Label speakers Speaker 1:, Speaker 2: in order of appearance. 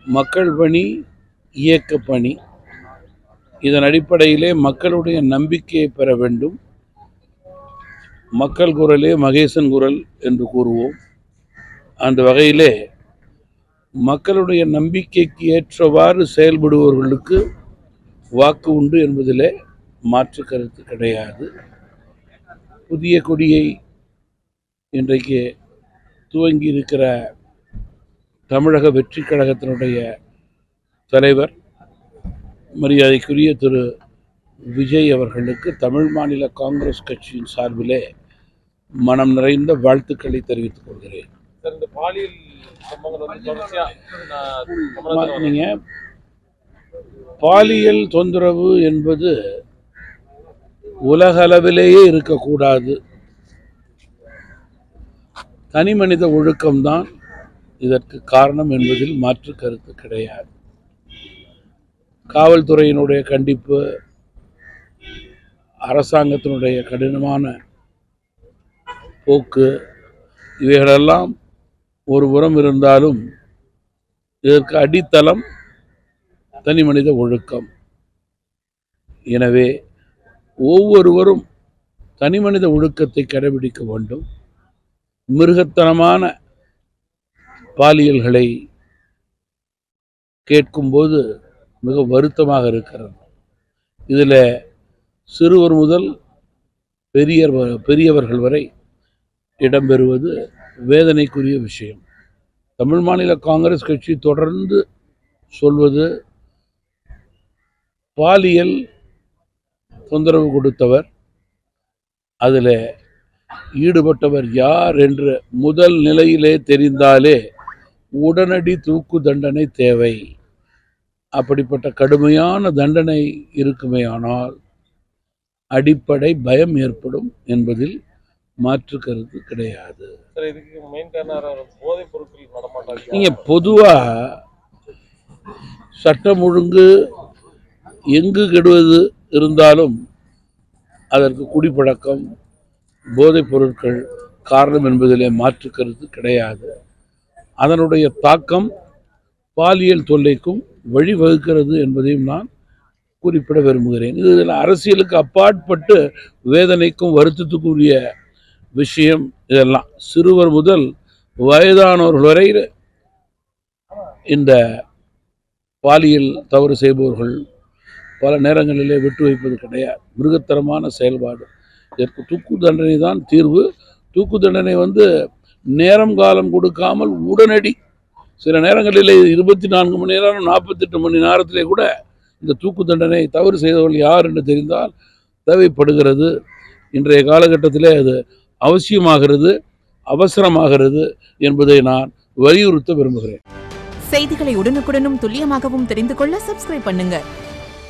Speaker 1: மக்கள் பணி, இயக்க பணி. இதன் அடிப்படையிலே மக்களுடைய நம்பிக்கையை பெற வேண்டும். மக்கள் குரலே மகேசன் குரல் என்று கூறுவோம். அந்த வகையிலே மக்களுடைய நம்பிக்கைக்கு ஏற்றவாறு செயல்படுபவர்களுக்கு வாக்கு உண்டு என்பதிலே மாற்று கருத்து கிடையாது. புதிய கொடியை இன்றைக்கு துவங்கி இருக்கிற தமிழக வெற்றி கழகத்தினுடைய தலைவர் மரியாதைக்குரிய திரு விஜய் அவர்களுக்கு தமிழ் மாநில காங்கிரஸ் கட்சியின் சார்பிலே மனம் நிறைந்த வாழ்த்துக்களை தெரிவித்துக் கொள்கிறேன். நீங்க பாலியல் தொந்தரவு என்பது உலக அளவிலேயே இருக்கக்கூடாது. தனி மனித ஒழுக்கம்தான் இதற்கு காரணம் என்பதில் மாற்று கருத்து கிடையாது. காவல்துறையினுடைய கண்டிப்பு, அரசாங்கத்தினுடைய கடினமான போக்கு, இவைகளெல்லாம் ஒரு புறம் இருந்தாலும் இதற்கு அடித்தளம் தனி மனித ஒழுக்கம். எனவே ஒவ்வொருவரும் தனி மனித ஒழுக்கத்தை கடைபிடிக்க வேண்டும். மிருகத்தனமான பாலியல்களை கேட்கும்போது மிக வருத்தமாக இருக்கிறது. இதில் சிறுவர் முதல் பெரியவர்கள் வரை இடம்பெறுவது வேதனைக்குரிய விஷயம். தமிழ் மாநில காங்கிரஸ் கட்சி தொடர்ந்து சொல்வது, பாலியல் தொந்தரவு கொடுத்தவர், அதில் ஈடுபட்டவர் யார் என்று முதல் நிலையிலே தெரிந்தாலே உடனடி தூக்கு தண்டனை தேவை. அப்படிப்பட்ட கடுமையான தண்டனை இருக்குமே ஆனால் அடிப்படை பயம் ஏற்படும் என்பதில் மாற்று கருத்து கிடையாது. நீங்க பொதுவா சட்டம் ஒழுங்கு எங்கு கெடுவது இருந்தாலும் அதற்கு குடிப்பழக்கம், போதைப் பொருட்கள் காரணம் என்பதிலே மாற்று கருத்து கிடையாது. அதனுடைய தாக்கம் பாலியல் தொல்லைக்கும் வழிவகுக்கிறது என்பதையும் நான் குறிப்பிட விரும்புகிறேன். இதில் அரசியலுக்கு அப்பாற்பட்டு வேதனைக்கும் வருத்தத்துக்குரிய விஷயம் இதெல்லாம். சிறுவர் முதல் வயதானவர்கள் வரை இந்த பாலியல் தவறு செய்பவர்கள் பல நேரங்களிலே விட்டு வைப்பது கிடையாது. மிருகத்தரமான செயல்பாடு. இதற்கு தூக்கு தண்டனை தான் தீர்வு. தூக்கு தண்டனை நேரம் காலம் கொடுக்காமல் உடனடி, சில நேரங்களிலே 24 மணி நேரம் 48 மணி நேரத்திலே கூட இந்த தூக்கு தண்டனை தவறு செய்தவர்கள் யார் என்று தெரிந்தால் தேவைப்படுகிறது. இன்றைய காலகட்டத்திலே அது அவசியமாகிறது, அவசரமாகிறது என்பதை நான் வலியுறுத்த விரும்புகிறேன்.
Speaker 2: செய்திகளை உடனுக்குடனும் துல்லியமாகவும் தெரிந்து கொள்ள சப்ஸ்கிரைப் பண்ணுங்க.